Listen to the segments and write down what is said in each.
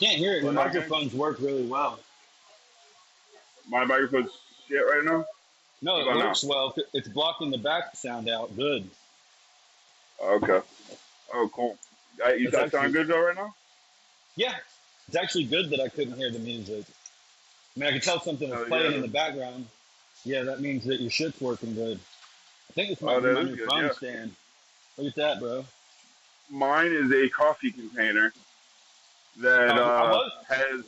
Can't hear it. Your What happened? microphones work really well. My microphone's shit right now. No, What it about now? works well. It's blocking the back sound out. Good. Okay. Oh, cool. You That's guys sound actually, good though right now? yeah, it's actually good that I couldn't hear the music. I mean, I could tell something was Hell playing in yeah. the background. Yeah, that means that your shit's working good. I think this Oh, might be that my is new good. phone Yeah. stand. Look at that, bro. Mine is a coffee container that I was has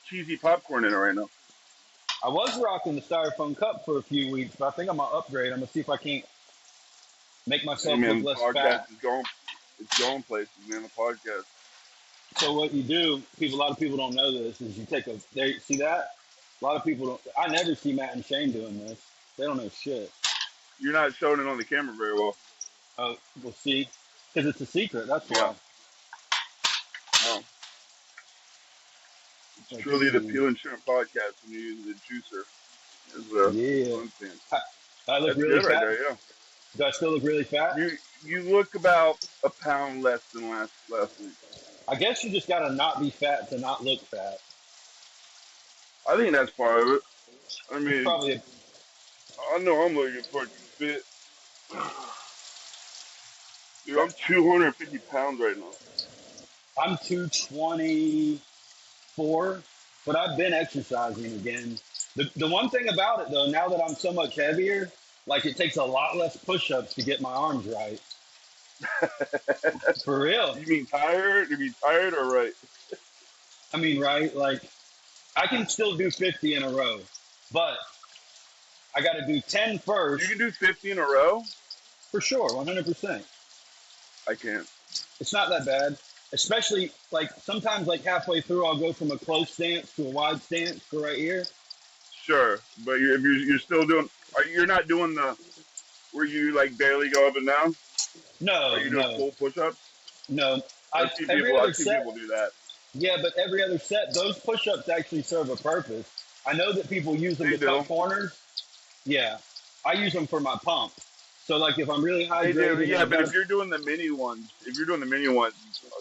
cheesy popcorn in it right now. I was rocking the styrofoam cup for a few weeks, but I think I'm gonna upgrade. I'm gonna see if I can't make Hey myself look man, the less podcast fat. is going. It's going places, man. The podcast. So what you do, people, a lot of people don't know this, is you take a. They see that. A lot of people don't. I never see Matt and Shane doing this. They don't know shit. You're not showing it on the camera very well. Oh, we'll see, because it's a secret. That's Yeah. why. Oh, it's Let's truly the see. Peel and Shrimp podcast when you use the juicer as a Yeah. phone stand. I, I look That's really good right fat. there. Yeah. Do I still look really fat? You look about a pound less than last week. I guess you just gotta not be fat to not look fat. I think that's part of it. I It's mean, probably. I know I'm looking fucking fit. Dude, I'm 250 pounds right now. I'm 224, but I've been exercising again. The one thing about it though, now that I'm so much heavier, like it takes a lot less push-ups to get my arms right. For real. You mean tired? You mean tired or right? I mean, right? Like I can still do 50 in a row, but I got to do 10 You can first do 50 in a row? for sure, 100%. I can't. It's not that bad. Especially like sometimes like halfway through I'll go from a close stance to a wide stance for right here. Sure, but if you're still doing, you're not doing the where you like barely go up and down? Are No, you doing no, full push-ups? no. I every I've other seen people set. do that. Yeah, but every other set, those push-ups actually serve a purpose. I know that people use them They to cut do. corners. Yeah, I use them for my pump. So like if I'm really They do. hydrated and Yeah, I've but got if to, you're doing the mini ones,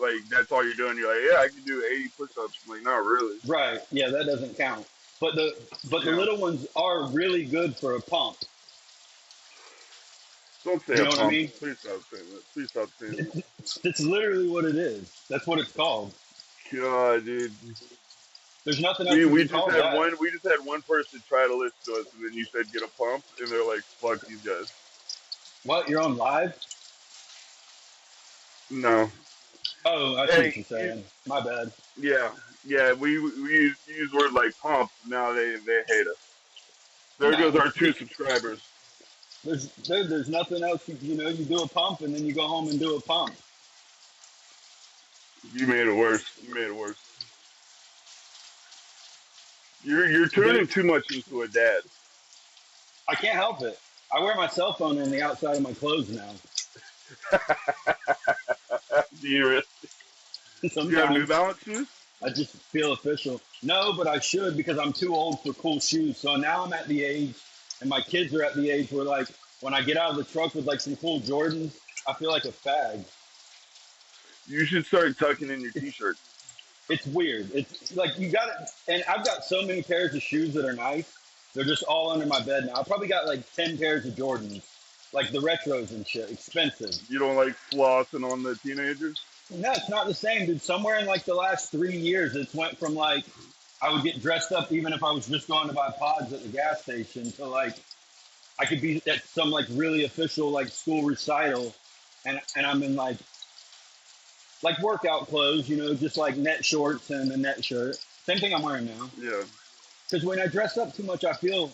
like that's all you're doing. You're like, yeah, I can do 80 push-ups. I'm like, not really. right, yeah, that doesn't count. But the Yeah. little ones are really good for a pump. Don't say You a know what I pump. mean? Please stop saying that. Please stop saying that. It's literally what it is. That's what it's called. God, dude. There's nothing else We you we can just call had that. one we just had one person try to listen to us, and then you said get a pump, and they're like, "Fuck these guys." What? You're on live? No. Oh, I see what Hey, you're saying. My bad. yeah, yeah. We use words like pump. Now they hate us. There goes No, our two subscribers. there's nothing else. You do a pump and then you go home and do a pump. You made it worse. You made it worse. You're There, turning too much into a dad. I can't help it. I wear my cell phone on the outside of my clothes now. Do you really? Do you have New Sometimes Balance shoes? I just feel official. No, but I should because I'm too old for cool shoes. So now I'm at the age, and my kids are at the age where like when I get out of the truck with like some cool Jordans, I feel like a fag. You should start tucking in your It's t-shirts. it's weird. It's like you got it, and I've got so many pairs of shoes that are nice. They're just all under my bed now. I probably got like 10 pairs of Jordans, like the retros and shit, expensive. You don't like flossing on the teenagers? No, it's not the same, dude. Somewhere in like the last 3 years, it's went from like I would get dressed up even if I was just going to buy pods at the gas station to like I could be at some like really official like school recital, and I'm in like workout clothes, just like net shorts and a net shirt. Same thing I'm wearing now. Yeah. Because when I dress up too much, I feel,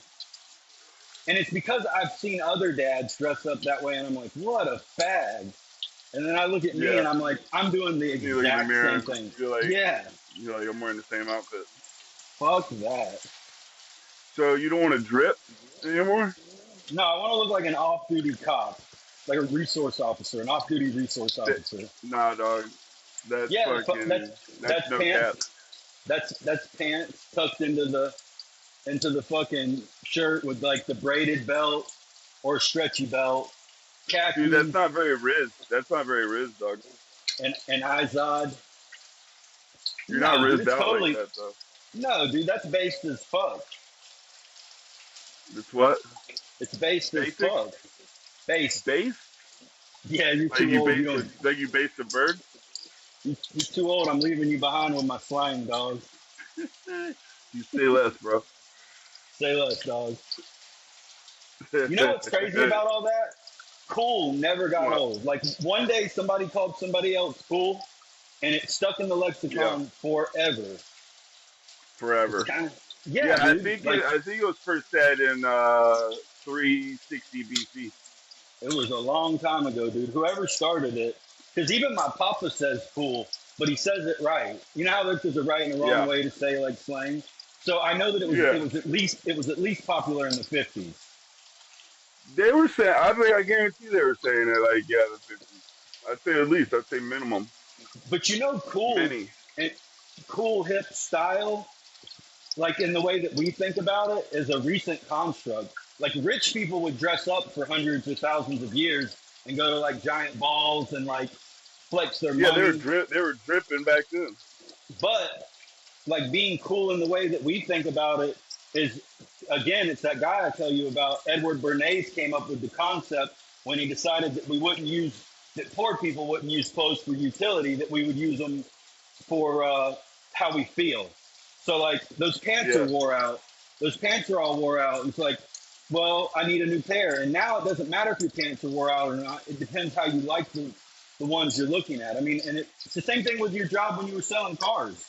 and it's because I've seen other dads dress up that way, and I'm like, what a fag. And then I look at me Yeah. and I'm like, I'm doing the You look in the exact same mirror. thing. You're like, Yeah, you're like, I'm wearing the same outfit. fuck that. So you don't want to drip anymore? No, I want to look like an off-duty cop, like a resource officer, an off-duty resource That, officer. nah, dog. That's Yeah, fucking. That's that's no cap. pants. That's pants tucked into the fucking shirt with like the braided belt or stretchy belt, Dude, that's khakis, not very Riz. That's not very Riz, dog. and Izod. You're not No, dude, rizzed it's out like totally that though. no, dude. That's based as fuck. It's what? It's based as Basic? fuck. Based. Base? Yeah, you're Like too you old. You base don't. the like you base the bird? You're too old. I'm leaving you behind with my slang, dog. You say less, bro. Say less, dog. You know what's crazy about all that? Cool never got What? old. Like one day somebody called somebody else cool, and it stuck in the Yeah, lexicon forever. It's forever. kind of yeah, Yeah, dude. Like I think it was first said in 360 BC. it was a long time ago, dude. Whoever started it, because even my papa says cool, but he says it right. You know how there's a right and a wrong Yeah, way to say like slang. So I know that yeah. it was at least popular in the 50s. They were saying. I think I guarantee they were saying it like yeah, the 50s. I'd say at least. I'd say minimum. But you know, Many. and cool hip style, like in the way that we think about it, is a recent construct. Like rich people would dress up for hundreds or thousands of years and go to like giant balls and like flex their Yeah, money. they were dripping back then. But like being cool in the way that we think about it is, again, it's that guy I tell you about. Edward Bernays came up with the concept when he decided that we wouldn't use that poor people wouldn't use clothes for utility, that we would use them for how we feel. So like those pants are Yeah, wore out. Those pants are all wore out. It's like, well, I need a new pair. And now it doesn't matter if your pants are wore out or not. It depends how you like the ones you're looking at. I mean, and it's the same thing with your job when you were selling cars.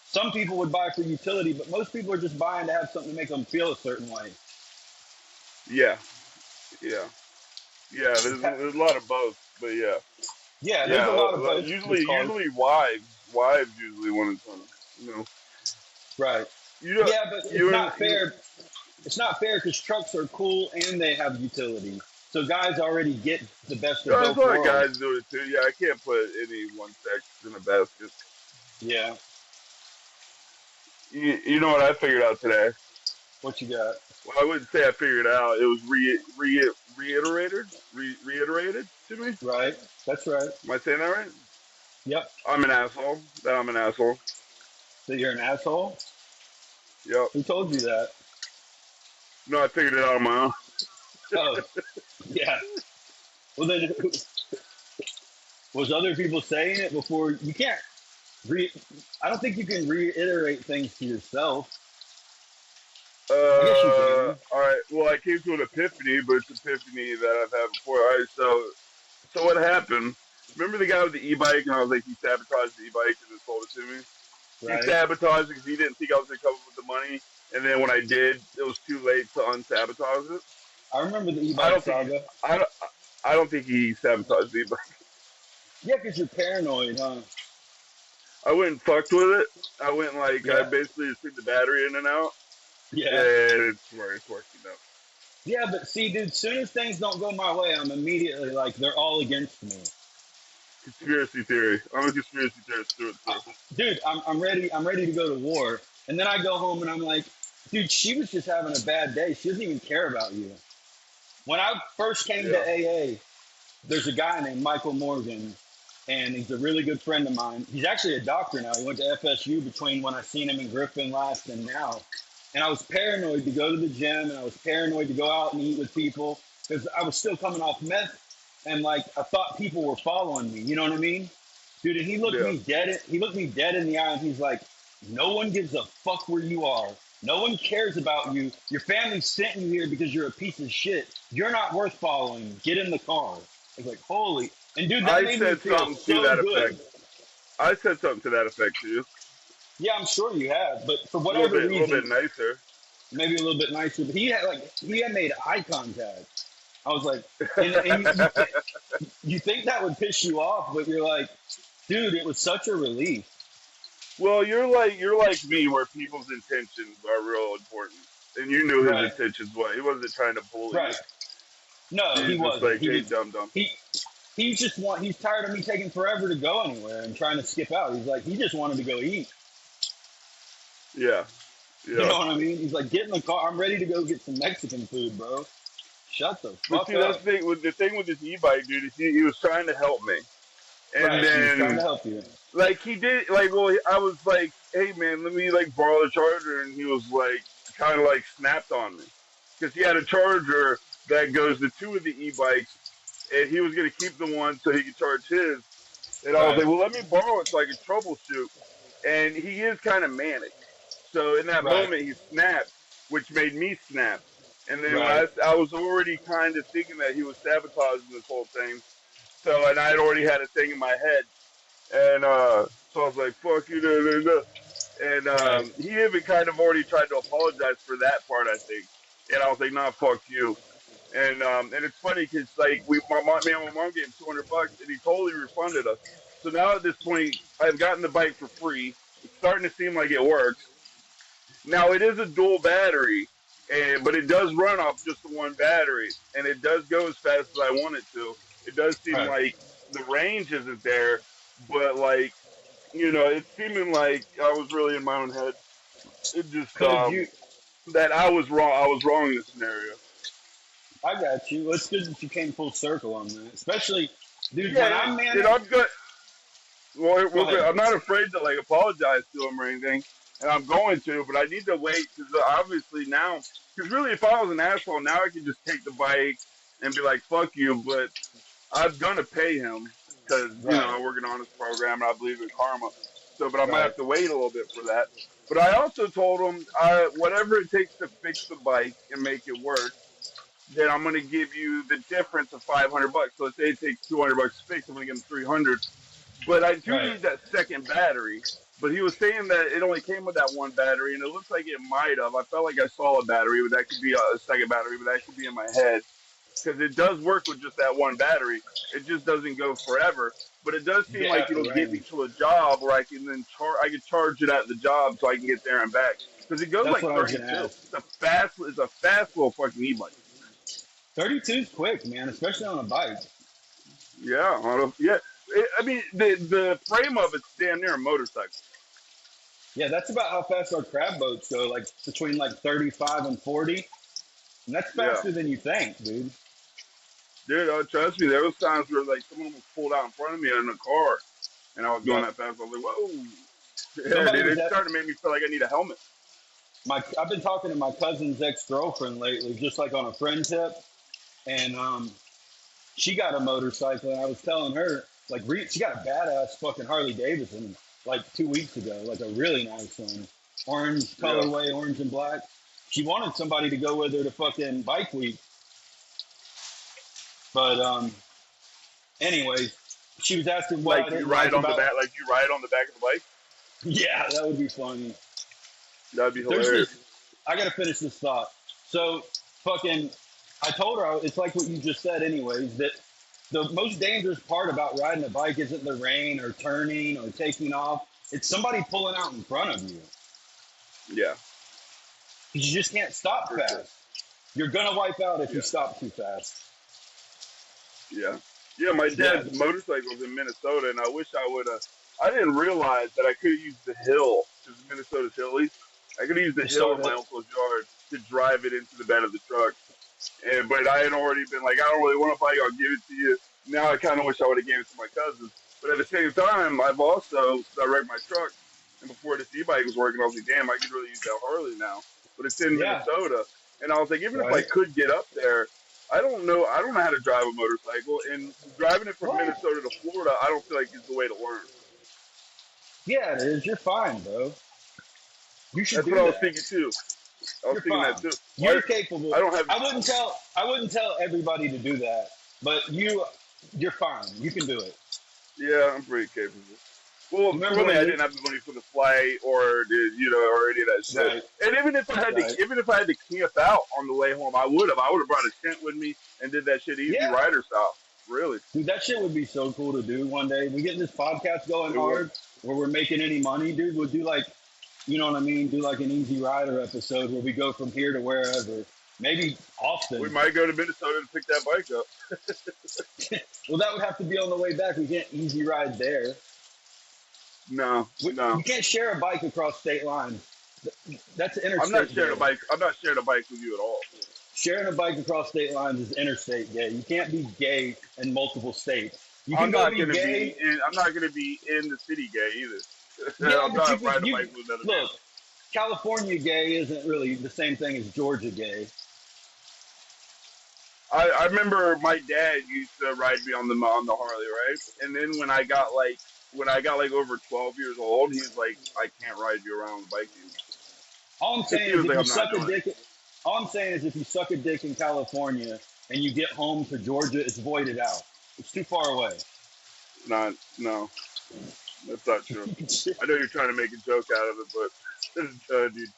Some people would buy for utility, but most people are just buying to have something to make them feel a certain way. yeah, yeah, yeah. There's a lot of both, but yeah, Yeah, there's yeah. a lot of Usually, it's cars. wives usually want to, Right. you know, Yeah, but it's you and not fair. It's not fair because trucks are cool and they have utility. So guys already get the best of there's a both lot of worlds. guys do it too. Yeah, I can't put any one sex in a basket. Yeah. You know what I figured out today? What you got? Well, I wouldn't say I figured it out. It was reiterated to me. Right. That's right. Am I saying that right? Yep. I'm an asshole. That I'm an asshole. So you're an asshole? Yep. Who told you that? No, I figured it out on my own. Oh, yeah. Well, then, was other people saying it before? You can't re. I don't think you can reiterate things to yourself. I guess you can. All right. Well, I came to an epiphany, but it's an epiphany that I've had before. All right. So what happened? Remember the guy with the e-bike, and I was like, he sabotaged the e-bike and just sold it to me. He Right. sabotaged it because he didn't think I was gonna come up with the money, and then when I did, it was too late to unsabotage it. I remember the I e-bike don't think saga. I don't I don't think he sabotaged the e-bike. Yeah, because you're paranoid, huh? I went and fucked with it. I went like I Yeah. basically just took the battery in and out, Yeah. and it's working now. Yeah, but see, dude, soon as things don't go my way, I'm immediately like, they're all against me. Conspiracy theory. I'm a conspiracy theorist through and through. Dude, I'm ready to go to war. And then I go home and I'm like, dude, she was just having a bad day. She doesn't even care about you. When I first came to Yeah. AA, there's a guy named Michael Morgan, and he's a really good friend of mine. He's actually a doctor now. He went to FSU between when I seen him in Griffin last and now. And I was paranoid to go to the gym, and I was paranoid to go out and eat with people because I was still coming off meth, and like I thought people were following me. You know what I mean, dude? And he looked Yeah. me dead. He looked me dead in the eye, and he's like, "No one gives a fuck where you are. No one cares about you. Your family sent you here because you're a piece of shit. You're not worth following. Get in the car." I was like, "Holy!" And dude, that I made me said feel something to so that effect. good. I said something to that effect to you. Yeah, I'm sure you have, but for A whatever little bit reason, nicer. maybe a little bit nicer. But he had made eye contact. I was like, and you think that would piss you off, but you're like, dude, it was such a relief. Well, you're like me, where people's intentions are real important, and you knew his Right, intentions. What he wasn't trying to bully you. right. No, He he was just wasn't. like, hey, dum dum. He he's tired of me taking forever to go anywhere and trying to skip out. He's like, he just wanted to go eat. Yeah, You yeah. know what I mean? He's like, get in the car. I'm ready to go get some Mexican food, bro. Shut the But fuck see, that's up. the thing with this e-bike, dude. Is he was trying to help me, And Right. He was trying to then help you. like he did like well I was like, hey man, let me like borrow the charger, and he was like kind of like snapped on me because he had a charger that goes to two of the e-bikes, and he was gonna keep the one so he could charge his. And I was Right. like, well, let me borrow it so I can troubleshoot. And he is kind of manic. So in that Right. moment, he snapped, which made me snap. And then when Right. I was already kind of thinking that he was sabotaging this whole thing. So, and I had already had a thing in my head. And so I was like, fuck you, da, da, da. And Right. he even kind of already tried to apologize for that part, I think. And I was like, nah, fuck you. And it's funny because like me and my mom gave him $200, and he totally refunded us. So now at this point, I've gotten the bike for free. It's starting to seem like it works. Now it is a dual battery, but it does run off just the one battery, and it does go as fast as I want it to. It does seem Right. like the range isn't there, but like it's seeming like I was really in my own head. It just Cause you, that I was wrong. I was wrong in this scenario. I got you. It's good that you came full circle on that. Especially, dude, when Yeah, I'm and manic. I'm good. Well, Go ahead. I'm not afraid to like apologize to him or anything, and I'm going to, but I need to wait because obviously now, because really, if I was an asshole, now I can just take the bike and be like, "Fuck you," but I'm gonna pay him because Right. I work an honest program and I believe in karma. So, but I might Right. have to wait a little bit for that. But I also told him, whatever it takes to fix the bike and make it work, then I'm gonna give you the difference of $500. So let's say it takes $200 to fix, I'm gonna give him 300. But I do Right. need that second battery. But he was saying that it only came with that one battery, and it looks like it might have. I felt like I saw a battery, but that could be a second battery, but that could be in my head because it does work with just that one battery. It just doesn't go forever, but it does seem Get like out the it'll get me range. to a job where I can then I can charge it at the job so I can get there and back because it goes That's like what I was gonna 32. ask. It's a fast little fucking e-bike. 32's quick, man, especially on a bike. Yeah, yeah. I mean, the frame of it's damn near a motorcycle. Yeah, that's about how fast our crab boats go, like between like 35 and 40. And that's Yeah, faster than you think, dude. dude. Trust me, there was times where like someone was pulled out in front of me in a car, and I was going Yep. that fast. I was like, whoa. Yeah, Somebody dude, was it's at starting to make me feel like I need a helmet. I've been talking to my cousin's ex-girlfriend lately, just like on a friend tip. And she got a motorcycle, and I was telling her, like, she got a badass fucking Harley Davidson like 2 weeks ago, like a really nice one, orange Yeah. colorway, orange and black. She wanted somebody to go with her to fucking bike week, but anyways, she was asking what I didn't like about. Like you ride on the back of the bike. Yeah, that would be funny. That'd be There's hilarious. this. I gotta finish this thought. So, fucking, I told her it's like what you just said, anyways. That the most dangerous part about riding a bike isn't the rain or turning or taking off. It's somebody pulling out in front of you. Yeah, You just can't stop for fast. sure. You're gonna wipe out if Yeah, you stop too fast. yeah, yeah. My Yeah, dad's motorcycle's in Minnesota, and I wish I would have. I didn't realize that I could have used the hill because Minnesota's hilly. I could have used the to hill start in my it. uncle's yard to drive it into the bed of the truck. But I had already been like, I don't really want a bike. I'll give it to you. Now I kind of wish I would have gave it to my cousin. But at the same time, I've also I wrecked my truck, and before this e-bike was working, I was like, damn, I could really use that Harley now. But it's in Yeah, Minnesota, and I was like, even if I right. could get up there, I don't know. I don't know how to drive a motorcycle, and driving it from What? Minnesota to Florida, I don't feel like is the way to learn. Yeah, it is. You're fine, bro. You should That's what do I was that. thinking too. I was You're thinking that fine. too. You're capable. I don't have. I wouldn't tell everybody to do that, but you're fine. You can do it. Yeah, I'm pretty capable. Well, Remember really, when I you didn't have the money for the flight or or any of that shit. right, And right. even if I had to camp out on the way home, I would have. I would have brought a tent with me and did that shit easy Yeah. rider style. Really, Dude, that shit would be so cool to do one day. We get this podcast going it would. hard where we're making any money, dude. We'll do like, you know what I mean? Do like an Easy Rider episode where we go from here to wherever. Maybe We Austin. might go to Minnesota to pick that bike up. Well, that would have to be on the way back. We can't easy ride there. No, no. You can't share a bike across state lines. That's I'm not interstate sharing a gay. bike. I'm not sharing a bike with you at all. Sharing a bike across state lines is interstate gay. You can't be gay in multiple states. You can I'm go not be gonna gay. be in. I'm not gonna be in the city gay either. Yeah, I'm but you not could. riding a You bike with another man. look. California gay isn't really the same thing as Georgia gay. I remember my dad used to ride me on the Harley, right? And then when I got like over 12 years old, he was like, I can't ride you around on the bike anymore. All I'm saying He is was if like, you I'm not suck a doing it. dick. All I'm saying is if you suck a dick in California and you get home to Georgia, it's voided out. It's too far away. Not no, that's not true. I know you're trying to make a joke out of it, but dude,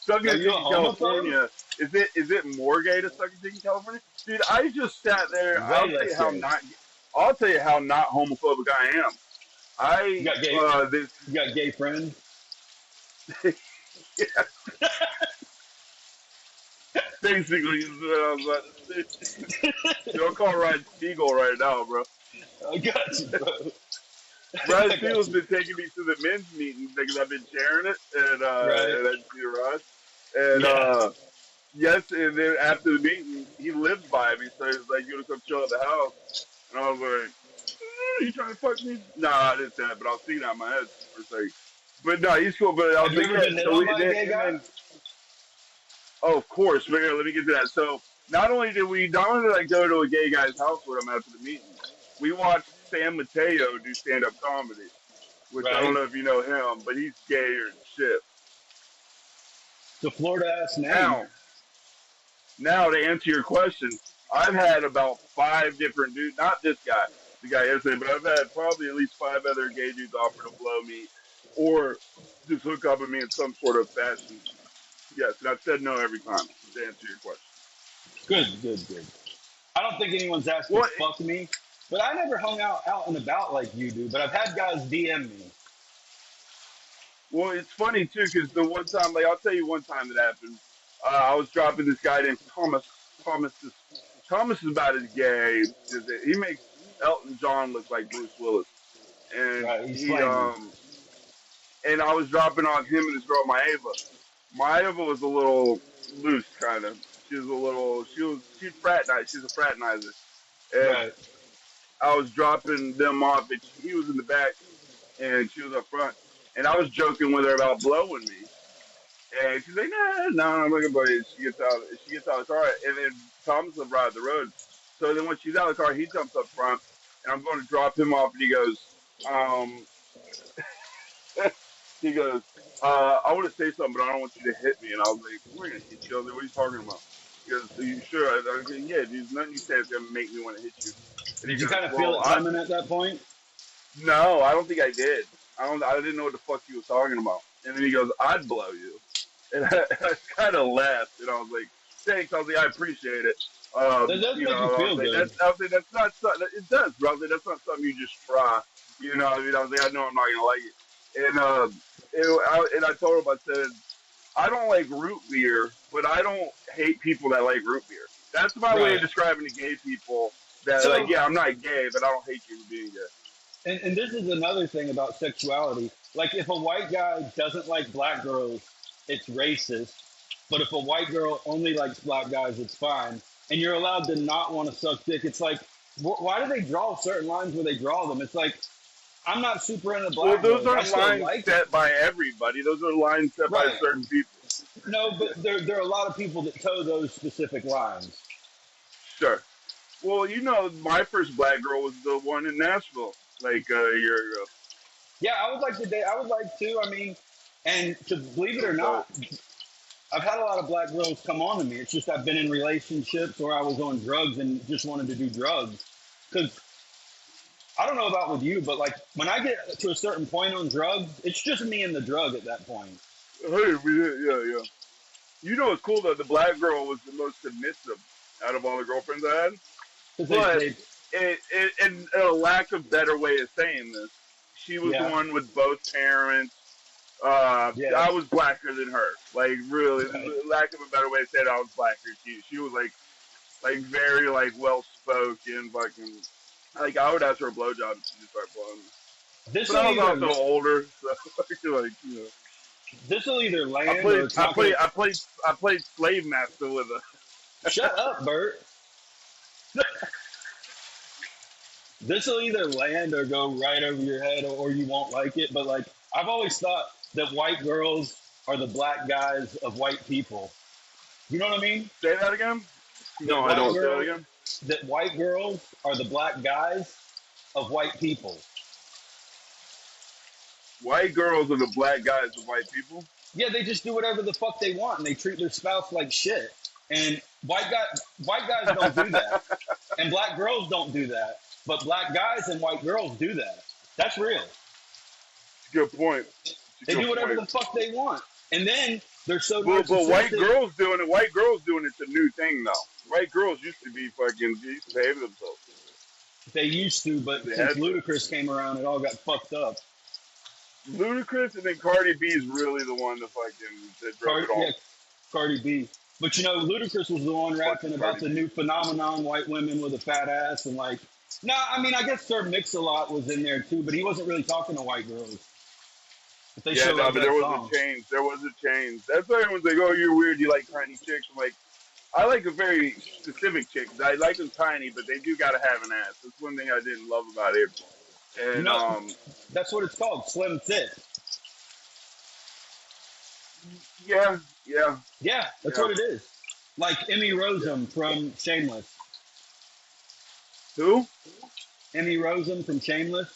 sucking Are a you dick a in homophobe? California is it more gay to suck a dick in California? Dude, I just sat there. Way less gay. I'll tell you how not homophobic I am. You I got gay. this You got gay friends. yeah, basically is what I was about to say. Don't call Ryan Spiegel right now, bro. I got you, bro. Ryan I got Spiegel's you. been taking me to the men's meetings because I've been sharing it, Right. and I see Rod. And Yeah. yes, and then after the meeting, he lives by me, so he's like, "You wanna come chill at the house?" And I was like, "You trying to fuck me?" Nah, I didn't say that, but I was thinking out in my head for a second. But no, he's cool. But I Have was you like, ever "Yeah." been hit So on we, by a gay and guy? then, oh, of course. But here, let me get to that. So not only did I go to a gay guy's house with him after the meeting, we watched Sam Mateo do stand up comedy, which I don't Right. know if you know him, but he's gayer than shit. It's a Florida ass name. Now, now to answer your question, I've had about 5 different dudes, not this guy, the guy yesterday, but I've had probably at least 5 other gay dudes offer to blow me or just hook up with me in some sort of fashion. Yes, and I've said no every time to answer your question. Good, good, good. I don't think anyone's asked to Well, fuck me, but I never hung out and about like you do. But I've had guys DM me. well, it's funny too because the one time, like I'll tell you one time that happened. I was dropping this guy named Thomas. Thomas is Thomas is about as gay as it. He makes Elton John look like Bruce Willis, and Right. He's flaming. and I was dropping on him and his girl Maeva. Maeva was a little loose, kind of. She'd fraternize. She's a fraternizer, and Right. I was dropping them off, and he was in the back, and she was up front, and I was joking with her about blowing me, and she's like, nah, nah, I'm looking, buddy. She gets out of the car, and then Thomas will ride the road. So then when she's out of the car, he jumps up front, and I'm going to drop him off, and he goes, um, he goes, I want to say something, but I don't want you to hit me. And I was like, we're going to hit you. I was like, what are you talking about? He goes, are you sure? I was like, yeah, there's nothing you say that's going to make me want to hit you. And he Did you goes, kind of feel well, it coming at that point? no, I don't think I did. I didn't know what the fuck he was talking about. And then he goes, I'd blow you. And I kind of laughed. And I was like, thanks. I was like, I appreciate it. That does make you I feel was like, good. that's not something, it does, bro. I was like, that's not something you just try. You know what I mean? I was like, I know I'm not going to like it. And I told him, I said, I don't like root beer, but I don't hate people that like root beer. That's my way of Right. describing to gay people that, like, So, yeah, I'm not gay, but I don't hate you for being gay. and this is another thing about sexuality. Like, if a white guy doesn't like black girls, it's racist. But if a white girl only likes black guys, it's fine. And you're allowed to not want to suck dick. It's like, why do they draw certain lines where they draw them? It's like, I'm not super into Well, black those girls. I aren't still lines like them. set by everybody. Those are lines set by Right. certain people. No, but there are a lot of people that toe those specific lines. Sure. Well, my first black girl was the one in Nashville, like a year ago. Yeah, I would like to date. I would like to. I mean, and to believe it or So, not, I've had a lot of black girls come on to me. It's just I've been in relationships or I was on drugs and just wanted to do drugs. Because I don't know about with you, but like when I get to a certain point on drugs, it's just me and the drug at that point. hey, yeah, yeah. You know what's cool though? The black girl was the most submissive out of all the girlfriends I had. Because But they, in a lack of better way of saying this, she was the yeah, one with both parents. yeah, I was blacker than her. Like really, right. lack of a better way to say it, I was blacker. She was like very like well spoken, fucking. Like I would ask her a blowjob if she just started blowing me. This But will I was either also older, so like this will either I land or played it's I not gonna. played I played I played slave master with her. Shut up, Bert. this will either land or go right over your head, or you won't like it. But like, I've always thought that white girls are the black guys of white people. You know what I mean? Say that again. That No, I white don't. Say that girls, again. that white girls are the black guys of white people. White girls are the black guys of white people. Yeah, they just do whatever the fuck they want, and they treat their spouse like shit. And white guys don't do that, and black girls don't do that. But black guys and white girls do that. That's real. It's a good point. They do whatever the fuck they want, and then they're so But white narcissistic. girls doing it. White girls doing it's a new thing now. White girls used to be fucking used to behave themselves. They used to, but They since had to. Ludacris came around, it all got fucked up. Ludacris and then Cardi B is really the one that drove it all. Yeah, Cardi B. But you know, Ludacris was the one rapping about Cardi the B. new phenomenon, white women with a fat ass, and like, no, I mean, I guess Sir Mix-a-Lot was in there too, but he wasn't really talking to white girls. But they Yeah, showed no, up but that there was song. a change. There was a change. That's why everyone's like, "Oh, you're weird. You like tiny chicks." I'm like, I like a very specific chick. I like them tiny, but they do gotta have an ass. That's one thing I didn't love about it. You And know, that's what it's called, slim thick. yeah, yeah, Yeah, that's yeah. what it is. Like Emmy Rossum from Shameless. Who Emmy Rossum from Shameless.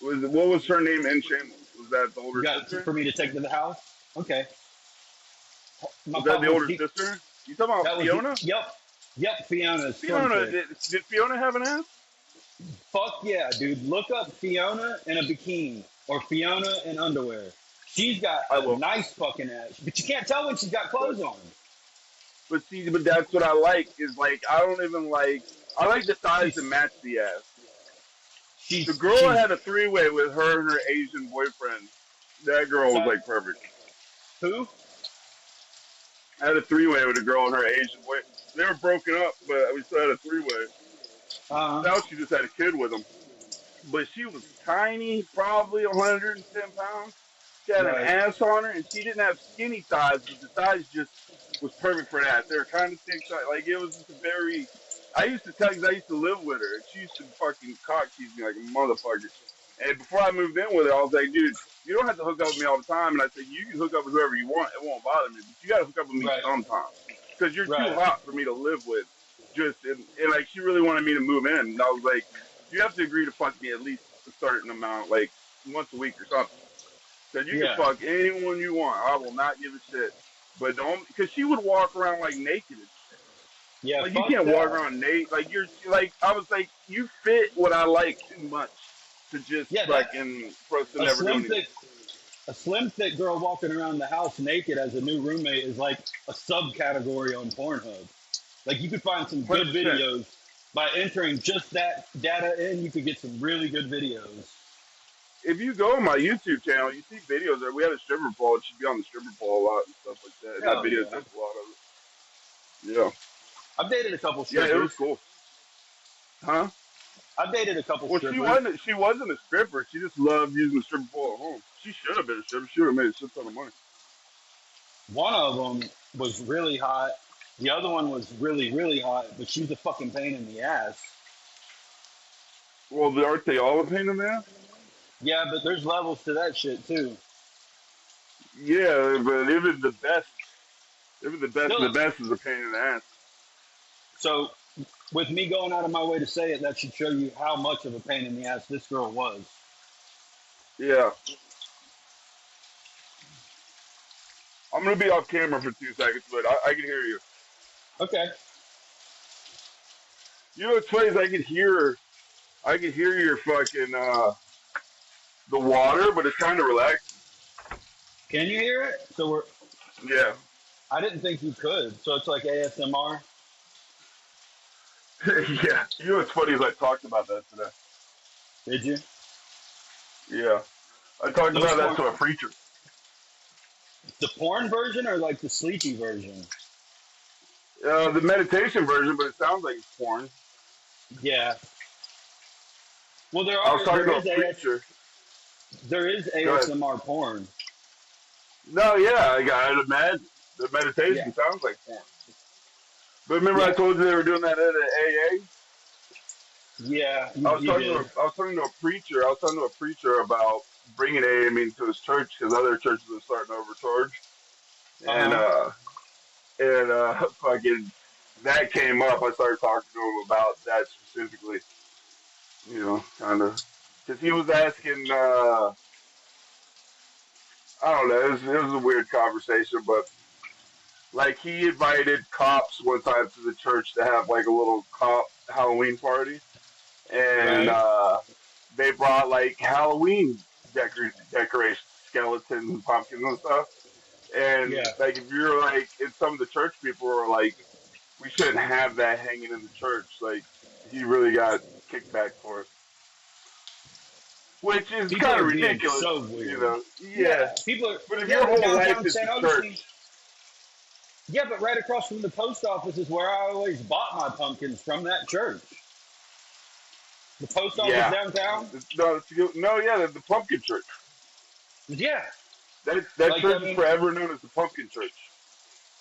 what was her name in Shameless? Was that the You older got sister? for me to take to the house? Okay. My Was that the pop older was, sister? You talking about that was Fiona? Yep, Fiona. Fiona, Slim thick. did Fiona have an ass? Fuck yeah, dude. Look up Fiona in a bikini or Fiona in underwear. She's got I a will. nice fucking ass, but you can't tell when she's got clothes on. But see, but that's what I like. Is like I don't even like. I like the thighs She's to match the ass. she's The girl she's had a three-way with her and her Asian boyfriend. That girl was like perfect. who? I had a three-way with a girl and her Asian boy. They were broken up, but we still had a three-way. Now she just had a kid with him. But she was tiny, probably 110 pounds. She had an Right. ass on her, and she didn't have skinny thighs, but the thighs just was perfect for that. They were kind of thick, like it was just a very. I used to tell you, 'cause I used to live with her, and she used to fucking cock tease me like a motherfucker. And before I moved in with her, I was like, dude, you don't have to hook up with me all the time. And I said, you can hook up with whoever you want. It won't bother me. But you got to hook up with me Right. sometimes. Because you're Right. too hot for me to live with. And like, she really wanted me to move in. And I was like, you have to agree to fuck me at least a certain amount, like once a week or something. Said, you Yeah. can fuck anyone you want. I will not give a shit. But don't, because she would walk around like naked and shit. Yeah, Like, you fuck can't that. walk around naked. Like, you're, like, I was like, you fit what I like too much to just Yeah, that- fucking, for us to A never do slim anything. thick, a slim thick girl walking around the house naked as a new roommate is like a subcategory on Pornhub. Like you could find some good 100%. videos by entering just that data in. You could get some really good videos. If you go on my YouTube channel, you see videos there. We had a stripper pole. It should be on the stripper pole a lot and stuff like that. And Hell that video yeah. takes a lot of it. Yeah. I've dated a couple Yeah, strippers. it was cool. Huh? I've dated a couple Well, strippers. she wasn't a stripper. She just loved using the stripper pole at home. She should have been a stripper. She would have made a shit ton of money. One of them was really hot. The other one was really, really hot, but she's a fucking pain in the ass. Well, aren't they all a pain in the ass? Yeah, but there's levels to that shit too. Yeah, but even the best of the Still, best is a pain in the ass. so with me going out of my way to say it, that should show you how much of a pain in the ass this girl was. Yeah. I'm gonna be off camera for 2 seconds, but I can hear you. Okay. You know what's funny is I could hear your fucking the water, but it's kind of relaxed. Can you hear it? So we're. Yeah. I didn't think you could. So it's like ASMR. Yeah. You know what's funny is I talked about that today. Did you? Yeah. I talked Those about that porn, to a preacher. the porn version or like the sleepy version? The meditation version, but it sounds like it's porn. Yeah. Well, I was talking to a preacher. there is Go ahead. ASMR porn. No, yeah, I'd imagine. The meditation Yeah. sounds like porn. But remember I Yeah. told you they were doing that at AA? Yeah, you did. I was talking to a preacher. I was talking to a preacher about bringing AA to his church because other churches are starting to overcharge, Uh and huh. fucking that came up. I started talking to him about that specifically. Kind of because he was asking. I don't know. It was a weird conversation, but like he invited cops one time to the church to have like a little cop Halloween party, and Right. they brought like Halloween decorations, skeletons, and pumpkins and stuff. And Yeah. like if you're like, and some of the church people were like, we shouldn't have that hanging in the church. Like he really got kickback for it, which is People kind are of being ridiculous, so weird. Yeah. Yeah, people are. But if Yeah, your but whole life downtown is St. the Augustine. church, Yeah, but right across from the post office is where I always bought my pumpkins from that church. The post office yeah. downtown. No, yeah, the pumpkin church. Yeah, That like I church is mean, forever known as the pumpkin church.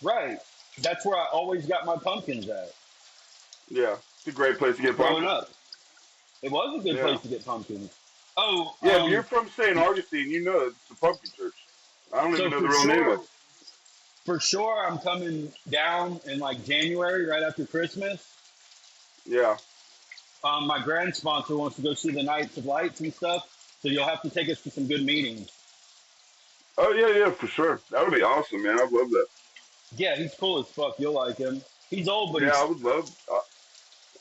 right. That's where I always got my pumpkins at Yeah, it's a great place to get growing pumpkins. up. It was a good Yeah, place to get pumpkins. Oh, yeah. If you're from St. Augustine, you know it's the pumpkin church. I don't even so know the real name of it. for sure, I'm coming down in like January, right after Christmas. Yeah. My grand sponsor wants to go see the Nights of Lights and stuff, so you'll have to take us to some good meetings. Oh yeah, yeah, for sure. That would be awesome, man. I'd love that. Yeah, he's cool as fuck. You'll like him. He's old, but Yeah, I would love.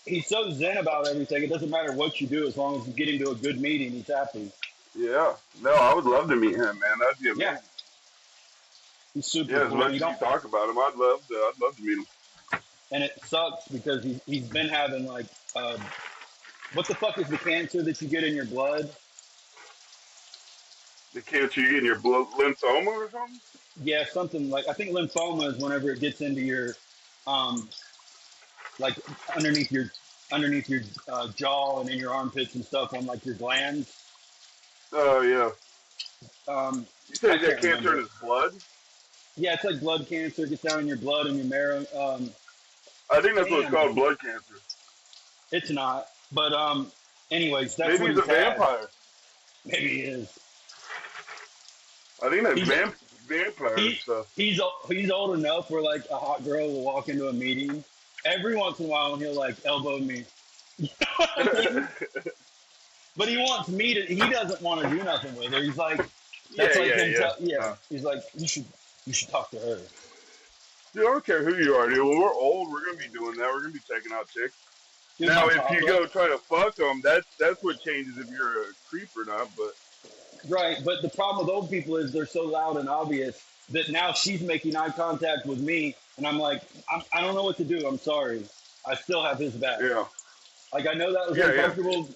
he's so zen about everything. It doesn't matter what you do as long as you get him to a good meeting. He's happy. Yeah. No, I would love to meet him, man. That'd be Yeah, amazing. he's super Yeah, as cool. much You as you don't, talk about him, I'd love to meet him. and it sucks because he's been having like what the fuck is the cancer that you get in your blood? The cancer you get in your blood, lymphoma or something? Yeah, something like I think lymphoma is whenever it gets into your um like underneath your underneath your jaw and in your armpits and stuff on like your glands. Oh yeah. Um, You said I he got can't cancer remember. in his blood? Yeah, it's like blood cancer. It gets down in your blood and your marrow. I think that's what it's Damn, called, blood cancer. it's not. But anyways, that's Maybe what he's a he's had. vampire. Maybe he is. I think that's He's vampire he stuff. he's old enough where like a hot girl will walk into a meeting every once in a while and he'll like elbow me. You know what I mean? But he wants me to. He doesn't want to do nothing with her. He's like, Yeah, that's like yeah, him. yeah. Yeah, he's like, you should talk to her. Dude, I don't care who you are, dude. When we're old, we're gonna be doing that. We're gonna be checking out chicks. Dude, Now, my if you papa. go try to fuck them, that's what changes if you're a creep or not. But Right, but the problem with old people is they're so loud and obvious that now she's making eye contact with me, and I'm like, I don't know what to do. I'm sorry. I still have his back. yeah, Like I know that was yeah, yeah. uncomfortable,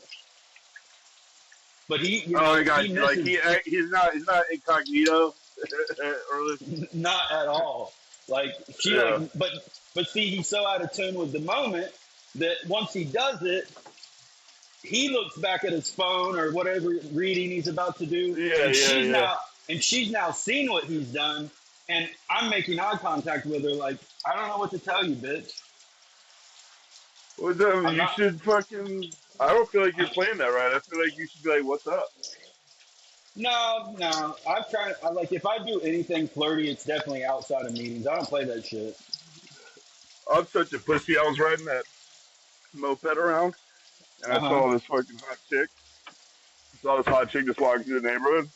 but he, Oh, I got he you. Like misses he's not incognito. Or not at all. Like she yeah, but see, he's so out of tune with the moment that once he does it, he looks back at his phone or whatever reading he's about to do, yeah, and yeah, yeah. she's now seen what he's done, and I'm making eye contact with her like I don't know what to tell you, bitch. Well, I'm you not. should fucking. I don't feel like you're playing that right. I feel like you should be like, "What's up?" No, no. I've tried. I like if I do anything flirty, it's definitely outside of meetings. I don't play that shit. I'm such a pussy. I was riding that moped around, and Uh I huh. saw this fucking hot chick. Saw this hot chick just walking through the neighborhood,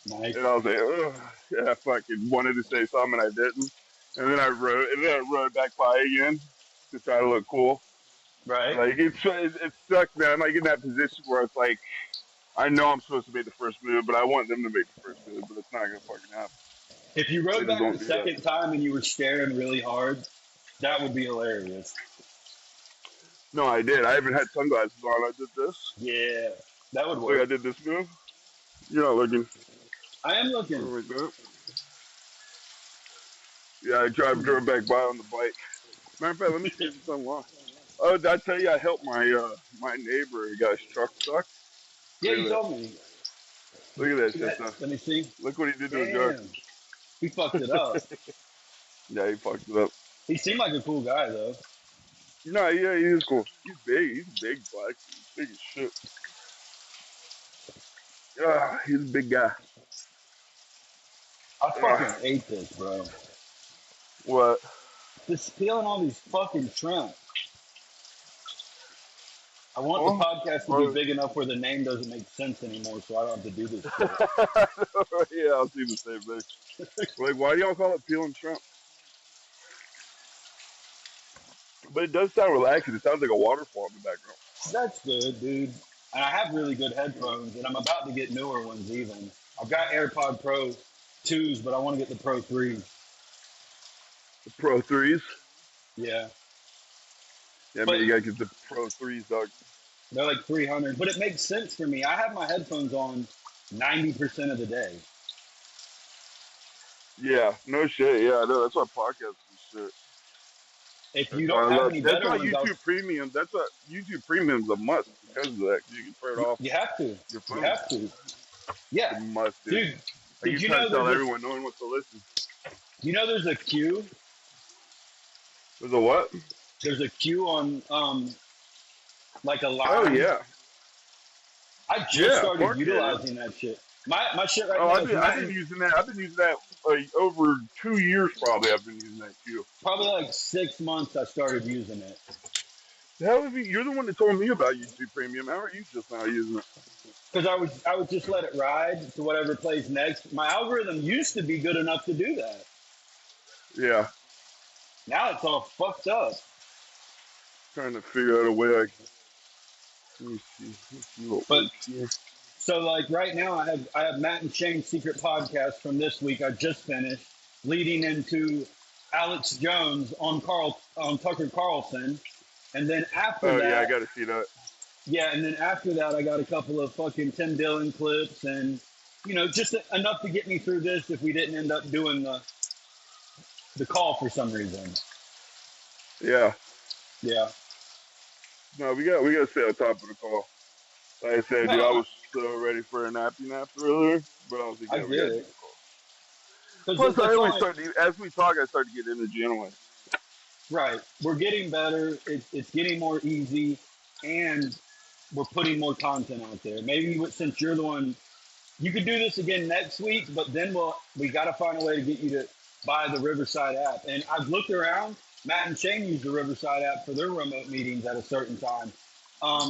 Nice. and I was like, ugh. Yeah, I fucking wanted to say something, and I didn't. And then I rode back by again to try to look cool. Right. Like it sucks, man. I'm like in that position where it's like I know I'm supposed to make the first move, but I want them to make the first move, but it's not gonna fucking happen. If you They rode just back the don't do that. second time and you were staring really hard, that would be hilarious. No, I did. I even had sunglasses on. I did this. Yeah, that would Like I work. did this move. You're not looking. I am looking. Something like that. Yeah, drove back by on the bike. Matter of fact, let me see if it's unlocked. Oh, did I tell you I helped my neighbor? He got his truck stuck. Yeah, Look you at that. told me. Look at that See shit, that? son. Let me see. Look what he did to his truck. Damn, he fucked it up. Yeah, he fucked it up. He seemed like a cool guy though. No, yeah, he is cool. He's big. He's a big black. He's big as shit. Yeah, he's a big guy. I fucking hate this, bro. What? Just peeling all these fucking shrimp. I want the Well, podcast to be big enough where the name doesn't make sense anymore, so I don't have to do this shit. yeah, I'll see the same thing. Like, why do y'all call it peeling shrimp? But it does sound relaxing. It sounds like a waterfall in the background. That's good, dude. And I have really good headphones, and I'm about to get newer ones even. I've got AirPod Pro 2s, but I want to get the Pro 3s. The Pro 3s? Yeah. Yeah, But man, you gotta get the Pro 3s, dog. they're like 300. But it makes sense for me. I have my headphones on 90% of the day. Yeah, no shit. Yeah, I know. That's why podcasts and shit. If That's you why don't I have love. any That's better why ones, YouTube Premium. That's why YouTube Premium's a must because of that. 'Cause you can turn it off you have to. your You phone. have to. It's Yeah. a must, dude. Dude, Like did you you try know to tell there's everyone, no one wants to listen. there's a queue? There's a what? There's a queue on like a Oh line. yeah, I just yeah. started Fuck yeah, dude. utilizing that shit. My shit right Oh, now I've is been, I've been using that. I've been using that like over 2 years probably. I've been using that queue. probably like 6 months I started using it. The hell have you? You're the one that told me about YouTube Premium. How are you just now using it? Because I would just let it ride to whatever plays next. My algorithm used to be good enough to do that. Yeah, Now it's all fucked up. trying to figure out a way I can. Let me see. Let's see what But works here. so like right now I have Matt and Shane's secret podcast from this week. I just finished, leading into Alex Jones on Tucker Carlson. And then after Oh yeah, I that, got to see that. yeah, and then after that, I got a couple of fucking Tim Dillon clips, and just enough to get me through this. If we didn't end up doing the call for some reason, Yeah. yeah, No, we got to stay on top of the call. Like I said, dude, I no, was so ready for a nappy nap earlier, but I was like, I yeah, we get got to do it the call. because Plus, I that's always only start to, as we talk, I start to get energy anyway. right. We're getting better. It's getting more easy, and we're putting more content out there. Maybe since you're the one, you could do this again next week, but then we got to find a way to get you to buy the Riverside app. And I've looked around. Matt and Shane use the Riverside app for their remote meetings at a certain time.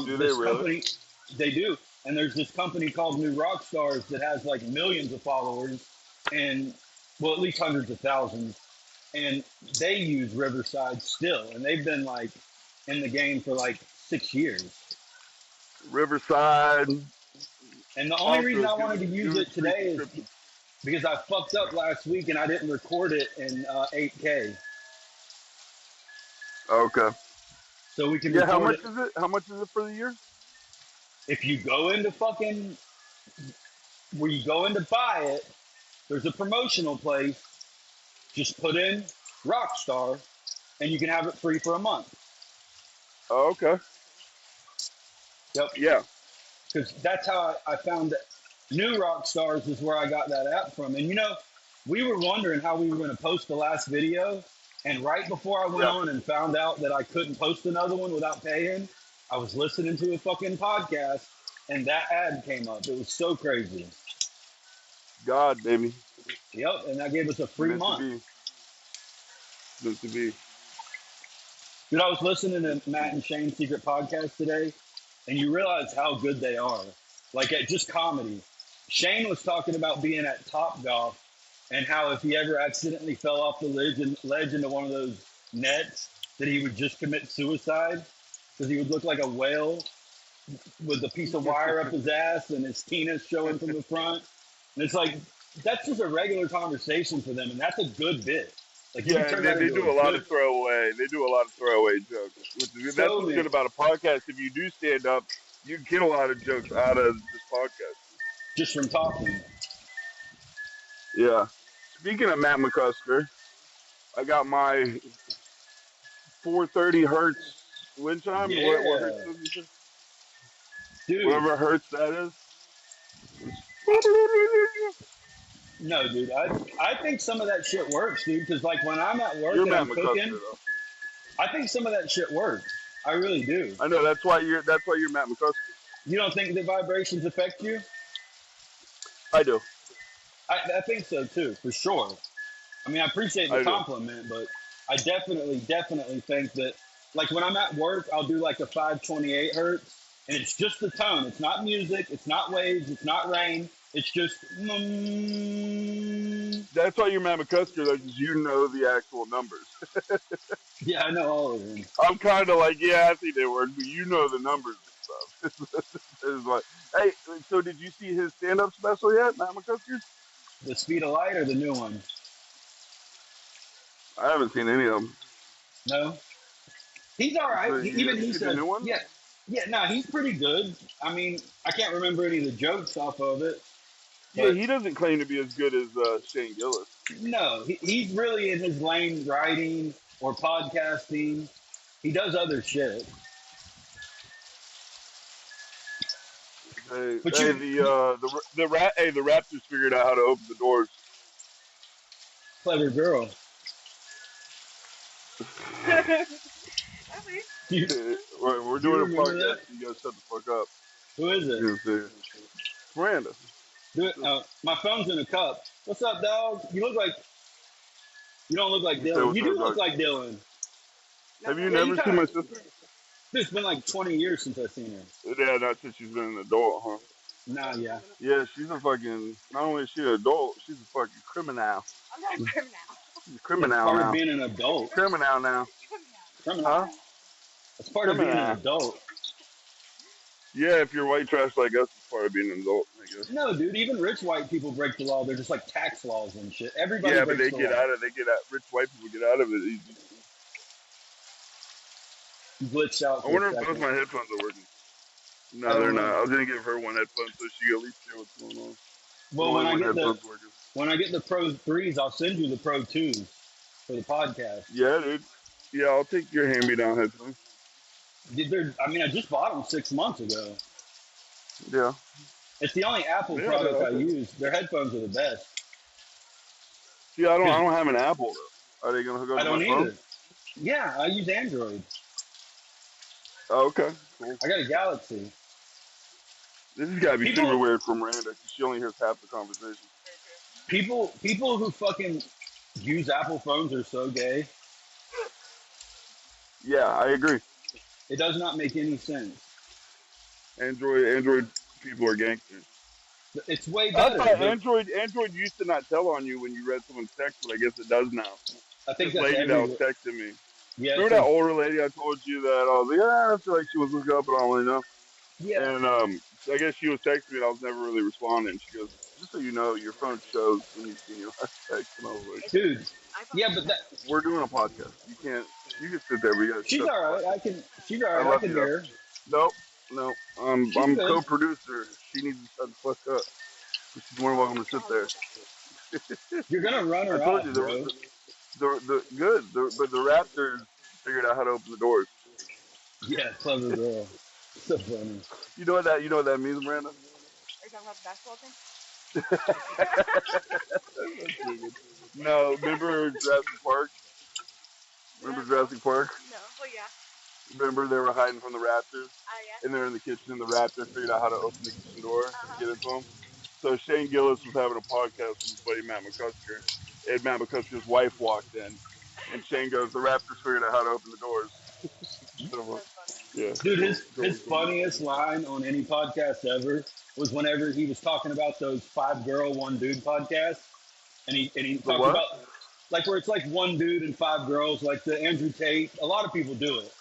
Do they This really? company, they do, and there's this company called New Rockstars that has like millions of followers, and well, at least hundreds of thousands, and they use Riverside still, and they've been like in the game for like 6 years. Riverside. And the only reason Also, I wanted to use it free today is subscription. because I fucked up last week and I didn't record it in 8K. Okay. So we can Yeah, how record much it. is it? How much is it for the year? If you go into fucking, where you go in to buy it, there's a promotional place. Just put in Rockstar and you can have it free for a month. Oh, okay. Yep. Yeah. Because that's how I found that New Rockstars is where I got that app from. And we were wondering how we were going to post the last video. And right before I went Yeah. on and found out that I couldn't post another one without paying, I was listening to a fucking podcast and that ad came up. It was so crazy. God, baby. Yep. And that gave us a free Meant to month. be. Meant to be. Dude, I was listening to Matt and Shane's secret podcast today, and you realize how good they are. Like at just comedy. Shane was talking about being at Topgolf and how if he ever accidentally fell off the ledge into one of those nets, that he would just commit suicide because he would look like a whale with a piece of wire up his ass and his penis showing from the front. And it's like, that's just a regular conversation for them, and that's a good bit. Like you Yeah, can turn they that into do a lot good, of throwaway. They do a lot of throwaway jokes. That's so what's many, good about a podcast. If you do stand up, you get a lot of jokes out of this podcast. just from talking. Yeah. Speaking of Matt McCusker, I got my 430 hertz wind chime. What hertz Yeah. is it? Dude, Whatever hertz that is. no, dude. I think some of that shit works, dude. Because like when I'm at work You're and Matt I'm McCusker, cooking, though. I think some of that shit works. I really do. I know that's why you're Matt McCusker. You don't think the vibrations affect you? I do. I think so too, for sure. I mean, I appreciate the I do. compliment, but I definitely think that, like when I'm at work, I'll do like a 528 hertz, and it's just the tone. It's not music. It's not waves. It's not rain. It's just. That's why you're Matt McCusker, though, because you know the actual numbers. Yeah, I know all of them. I'm kind of like, yeah, I think they work, but you know the numbers and stuff. It's like, hey, so did you see his stand-up special yet, Matt McCusker? The Speed of Light or the new one? I haven't seen any of them. No. He's all right. So Even he see the said, new one? yeah. No, he's pretty good. I mean, I can't remember any of the jokes off of it. Yeah, he doesn't claim to be as good as Shane Gillis. No, he's really in his lane writing or podcasting. He does other shit. Hey, But the Raptors figured out how to open the doors. Clever girl. We're doing a podcast. That? You gotta shut the fuck up. Who is it? You know, Miranda. Do it. My phone's in a cup. What's up, dog? You don't look like Dylan. You do look like Dylan. Have you never seen my sister? It's been like 20 years since I've seen her. Yeah, not since she's been an adult, huh? Nah, yeah. Yeah, she's a fucking. Not only is she an adult, she's a fucking criminal. I'm not a criminal. She's a criminal Part now. of being an adult. Criminal now. Criminal. Huh? That's part of being an adult. Yeah, if you're white trash like us, it's part of being an adult, I guess. No, dude. Even rich white people break the law. They're just like tax laws and shit. Everybody. Yeah, but breaks they the get law. out of. Rich white people get out of it easy. Glitched out. I wonder if both my headphones are working. No, they're not. I was gonna give her one headphone so she can at least hear what's going on. Well, Working. when I get the Pro 3s, I'll send you the Pro 2s for the podcast. Yeah, dude. Yeah, I'll take your hand-me-down headphones. I just bought them 6 months ago. Yeah. It's the only Apple product I use. Their headphones are the best. See, I don't have an Apple though. Are they gonna hook up I to don't my either. phone? Yeah, I use Android. Oh, okay. Cool. I got a Galaxy. This has got to be People- super weird for Miranda because she only hears half the conversation. People who fucking use Apple phones are so gay. Yeah, I agree. It does not make any sense. Android people are gangsters. It's way I better. thought Android used to not tell on you when you read someone's text, but I guess it does now. I think This that's lady that was everywhere. texting me. Yeah, Remember that older lady I told you that I was like, I feel like she was hooking up, but I don't really know. yeah. And I guess she was texting me, and I was never really responding. She goes, just so you know, your phone shows when you've seen your last text. And I was like, Dude. Yeah, but we're doing a podcast. You can sit there. We got. she's all right. She's all right. I can hear her. Nope. I'm good. co-producer. She needs to shut the fuck up. She's more than welcome to sit there. You're gonna run her I told off, you, bro. but the Raptors figured out how to open the doors. Yeah, clever girl. So funny. You know what that means, Miranda? Are you talking about the basketball thing? No, remember Jurassic Park? Remember Jurassic Park? No. Well, yeah. Remember they were hiding from the Raptors, Yeah. and they're in the kitchen, and the Raptors figured out how to open the kitchen door and get into them. So Shane Gillis was having a podcast with his buddy Matt McCusker, and Matt McCusker's wife walked in, and Shane goes, "The Raptors figured out how to open the doors." Yeah. Dude, his funniest line on any podcast ever was whenever he was talking about those 5 girl, 1 dude podcasts, and he talked what? about like where it's like 1 dude and 5 girls, like the Andrew Tate. A lot of people do it.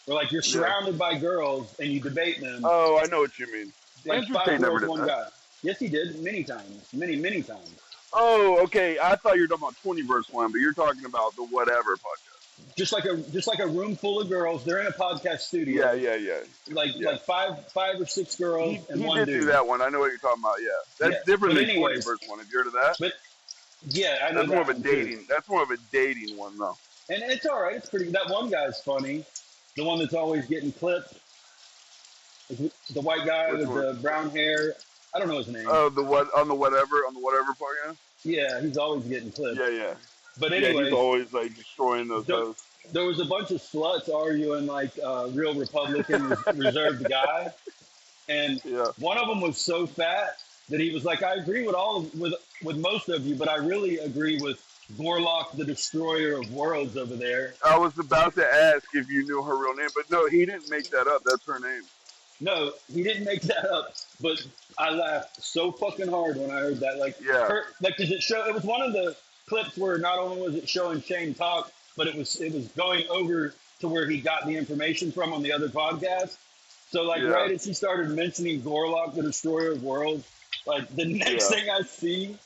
Where like you're surrounded by girls and you debate them. Oh, I know what you mean. Like Andrew 5 Tate never girls, did 1 that. guy. Yes, he did many times, many times. Oh, okay. I thought you were talking about 20 verse 1, but you're talking about the whatever podcast. Just like a room full of girls. They're in a podcast studio. Yeah. Like 5 or 6 girls and He 1 did dude. do that one. I know what you're talking about. Yeah, that's Yeah. different But than 20 anyways, verse 1. Have you heard of that? But yeah, I know That's more of a one, too. dating. That's more of a dating one, though. And it's all right. It's pretty. That one guy's funny. The one that's always getting clipped. The white guy Which with one? the brown hair. I don't know his name. Oh, the whatever podcast. Yeah, he's always getting clipped. Yeah. But Yeah, anyway, he's always like destroying those the, hosts. there was a bunch of sluts arguing like real Republican reserved guy, and Yeah. one of them was so fat that he was like, "I agree with with most of you, but I really agree with Gorlock, the destroyer of worlds over there." I was about to ask if you knew her real name, but no, he didn't make that up. That's her name. No, he didn't make that up, but I laughed so fucking hard when I heard that. Like, Yeah. cause it was one of the clips where not only was it showing Shane talk, but it was going over to where he got the information from on the other podcast. So like Yeah. right as he started mentioning Gorlock, the destroyer of worlds, like the next Yeah. thing I see,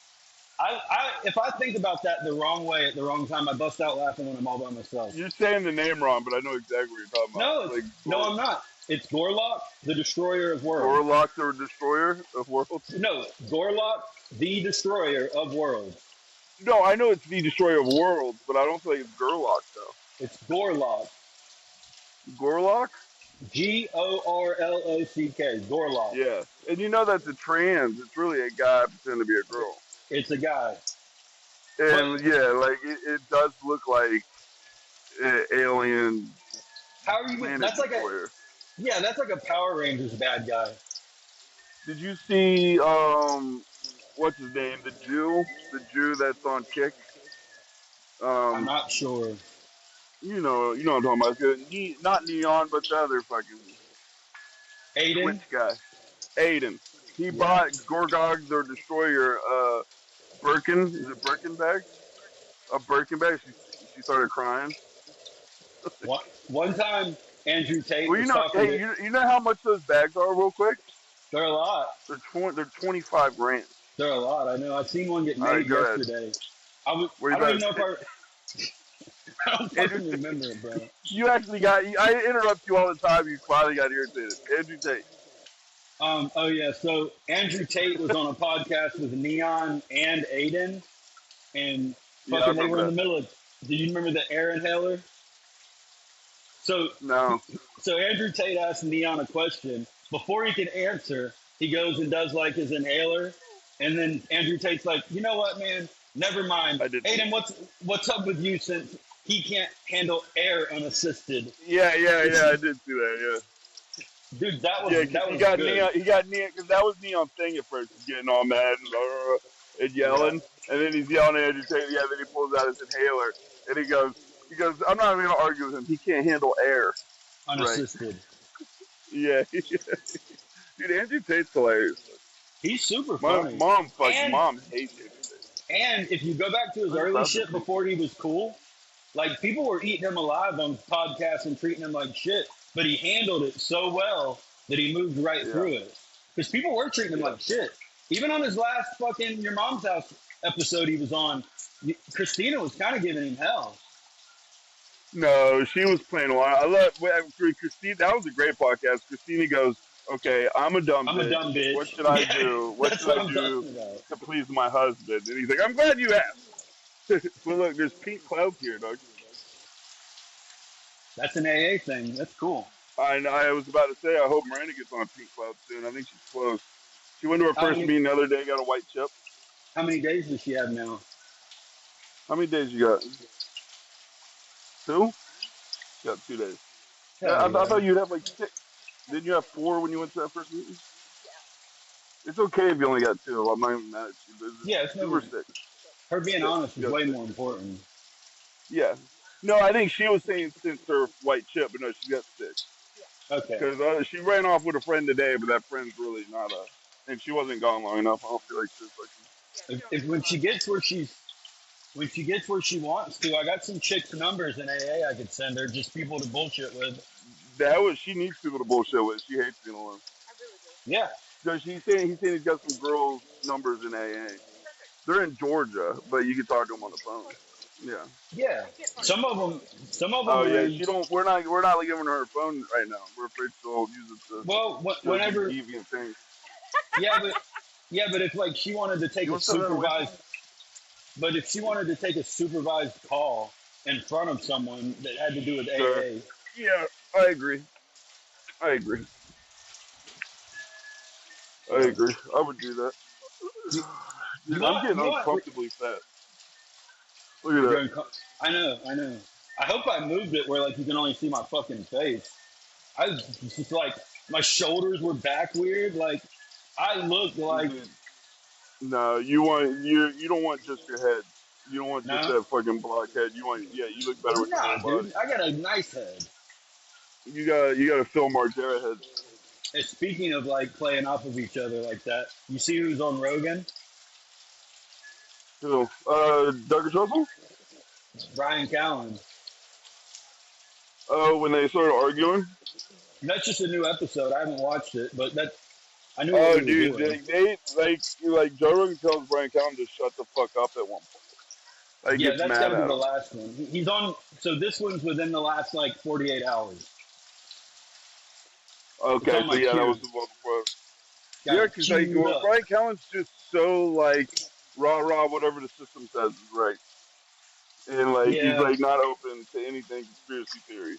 if I think about that the wrong way at the wrong time, I bust out laughing when I'm all by myself. You're saying the name wrong, but I know exactly what you're talking No, about. no, I'm not. It's Gorlock, the destroyer of worlds. Gorlock, the destroyer of worlds. No, Gorlock, the destroyer of worlds. No, I know it's the destroyer of worlds, but I don't think it's Gorlock though. It's Gorlock. Gorlock? Gorlock. Gorlock. Yeah. And you know that's a trans. It's really a guy pretending to be a girl. It's a guy. And yeah, like it does look like an alien How are you? planet That's like destroyer. that's like a Power Rangers bad guy. Did you see what's his name? The Jew that's on Kick. I'm not sure. You know what I'm talking about. Not Neon, but the other fucking Aiden. Twitch guy. Aiden. He bought Gorgog the Destroyer Birkin. Is it Birkin bag? A Birkin bag. She started crying. One time, Andrew Tate Well, was you know, talking. hey, you know how much those bags are, real quick? They're a lot. They're 25 grand. They're a lot. I know. I've seen one get All right, made go ahead. yesterday. I Where you don't even guys- know if I don't fucking remember it, bro. You actually got. I interrupt you all the time. You finally got irritated. Andrew Tate. Oh yeah. So Andrew Tate was on a podcast with Neon and Aiden, and Yeah, I fucking they remember were in the that. middle of. Do you remember the air inhaler? So No. Andrew Tate asked Neon a question. Before he could answer, he goes and does like his inhaler, and then Andrew Tate's like, "You know what, man? Never mind. I did. Aiden, what's up with you since he can't handle air unassisted?" Yeah, I did see that. Yeah. Dude, that was Yeah, that was he got good. Neon. He got Neon because that was Neon thing at first, he's getting all mad and yelling, and then he's yelling at Andrew Tate. Yeah, then he pulls out his inhaler and he goes, I'm not even gonna argue with him. He can't handle air. Unassisted. Yeah, dude, Andrew Tate's hilarious. He's super My funny. mom hates Andrew Tate. And if you go back to his early shit before he was cool, like people were eating him alive on podcasts and treating him like shit, but he handled it so well that he moved right through it. Because people were treating him like shit. Even on his last fucking Your Mom's House episode he was on, Christina was kind of giving him hell. No, she was playing a lot. I love Christina. That was a great podcast. Christina goes, "Okay, I'm a dumb bitch. What should I do? What That's should I I'm do talking about. to please my husband?" And he's like, "I'm glad you asked." But look, there's pink clouds here, dog. That's an AA thing. That's cool. I was about to say, I hope Miranda gets on a pink cloud soon. I think she's close. She went to her first meeting the other day, got a white chip. How many days does she have now? How many days you got? 2? You got 2 days. I thought you'd have like 6. Didn't you have 4 when you went to that first meeting? It's okay if you only got 2. I'm not even mad at you. But Yeah, it's 2 or 6. Her being honest is way more important. Yeah. No, I think she was saying since her white chip, but no, she got 6. Okay. Because she ran off with a friend today, but that friend's really not and she wasn't gone long enough. I don't feel like she's like. If when she gets where she wants to, I got some chicks' numbers in AA I could send her, just people to bullshit with. She needs people to bullshit with. She hates being alone. Yeah. So he's saying he's got some girls' numbers in AA. They're in Georgia, but you can talk to them on the phone. Yeah. Yeah. Some of them. Oh yeah. Really, We're not giving her phone right now. We're afraid she'll use it to. well, whenever. Deviant things. Yeah, but if like she wanted to take a supervised, but if she wanted to take a supervised call in front of someone that had to do with AA. Yeah, I agree. I would do that. Dude, I'm getting uncomfortably fat. Look at that. I know. I hope I moved it where like you can only see my fucking face. I was just like my shoulders were back weird. Like I looked like Dude, no, you don't want just your head. You don't want just no, that fucking block head. You want you look better with your nah, whole body. dude. I got a nice head. You got a Phil Margera head. And speaking of like playing off of each other like that, you see who's on Rogan? Who? Douglas Russell? Brian Callen. Oh, when they started arguing. That's just a new episode. I haven't watched it, but that I knew what Oh, we were dude, doing. they like Joe Rogan tells Brian Callen to shut the fuck up at one point. Like Yeah, gets that's mad got to be at the him. last one. He's on. So this one's within the last like 48 hours. It's Okay, on so my yeah, that was queue. the one before. Got Yeah, it because like queued well, up. Brian Callen's just so like rah rah whatever the system says is right, and like he's Yeah, like not open to anything conspiracy theory.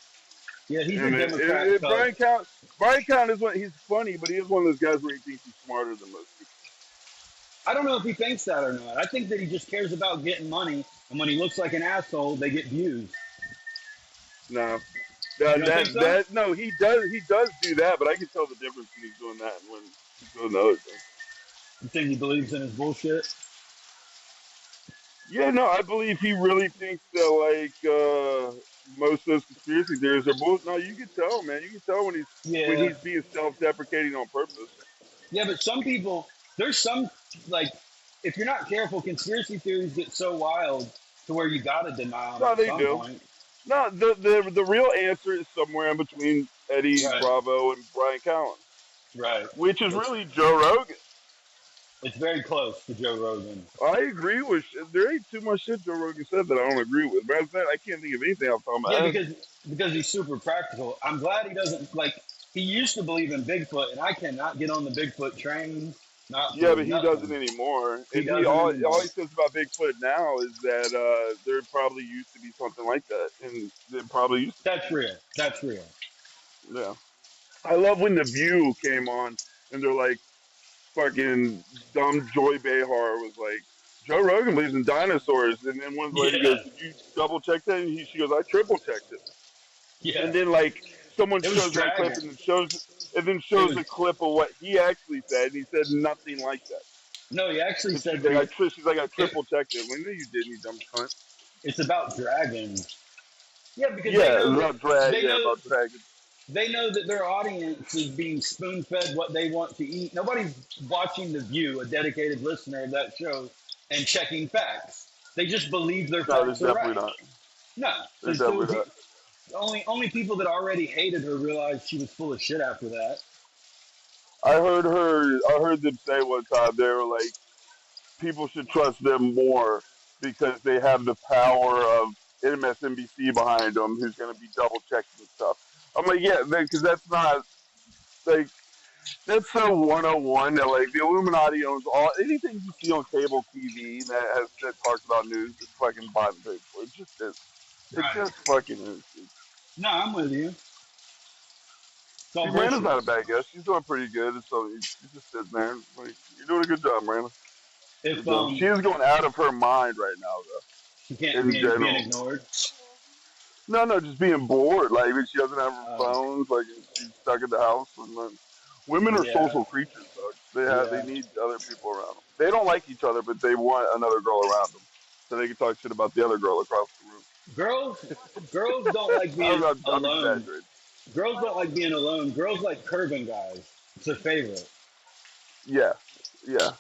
yeah. He's a And Democrat cuck. Brian Callen is one. He's funny, but he is one of those guys where he thinks he's smarter than most people. I don't know if he thinks that or not. I think that he just cares about getting money, and when he looks like an asshole, they get views. No, You don't think so? no, he does do that, but I can tell the difference when he's doing that and when he's doing the other thing. You think he believes in his bullshit? Yeah, no, I believe he really thinks that most of those conspiracy theories are bullshit. No, you can tell, man. You can tell when Yeah, he's being self-deprecating on purpose. yeah. But some people, there's some like, if you're not careful, conspiracy theories get so wild to where you gotta deny them No, at they some do. point. No, the real answer is somewhere in between Eddie Right, Bravo and Brian Callen, right. which is It's really Joe Rogan. it's very close to Joe Rogan. I agree with. There ain't too much shit Joe Rogan said that I don't agree with. But I can't think of anything off the top of my Yeah, head. because he's super practical. I'm glad he doesn't like. He used to believe in Bigfoot, and I cannot get on the Bigfoot train. Not Yeah, for but he doesn't nothing. anymore. He And doesn't all anymore. he says about Bigfoot now is that there probably used to be something like that, and there probably used to That's real. That's real. be. Yeah, I love when the View came on, and they're like fucking dumb Joy Behar was like. Joe Rogan believes in dinosaurs, and then one lady goes, Yeah, "Did you double check that?" And she goes, "I triple checked it." yeah. And then like someone It was shows that clip dragging. and then It shows was a clip of what he actually said, and he said nothing like that. no. He actually And said that he. she's like, I It, triple checked it. Well, no, you didn't, you dumb cunt. it's about dragons. Yeah, because Yeah, about drag. they Yeah, know about dragon. they know that their audience is being spoon fed what they want to eat. Nobody's watching The View, a dedicated listener of that show, and checking facts. They just believe their No, there's facts are definitely right. not. No, There's definitely not. only people that already hated her realized she was full of shit after that. I heard them say one time they were like, people should trust them more because they have the power of MSNBC behind them, who's going to be double checking stuff. I'm like, yeah, because that's not like that's so 101 that like the Illuminati owns all anything you see on cable TV that talks about news. It's fucking bought and paid for. It just is. It Right. just fucking is. No, I'm with you. It's all See, Miranda's bullshit. not a bad guest. She's doing pretty good. So she's just sitting there. Like, you're doing a good job, Miranda. If Good job. She is going out of her mind right now, she though. can't In being general. ignored. No, just being bored. Like she doesn't have her Uh, phones. Like she's stuck at the house. And then, women are yeah, social creatures, though. They yeah. need other people around them. They don't like each other, but they want another girl around them, so they can talk shit about the other girl across the room. Girls, girls don't like being I'm alone. exaggerating. Girls don't like being alone. Girls like curving guys. It's their favorite. Yeah, yeah,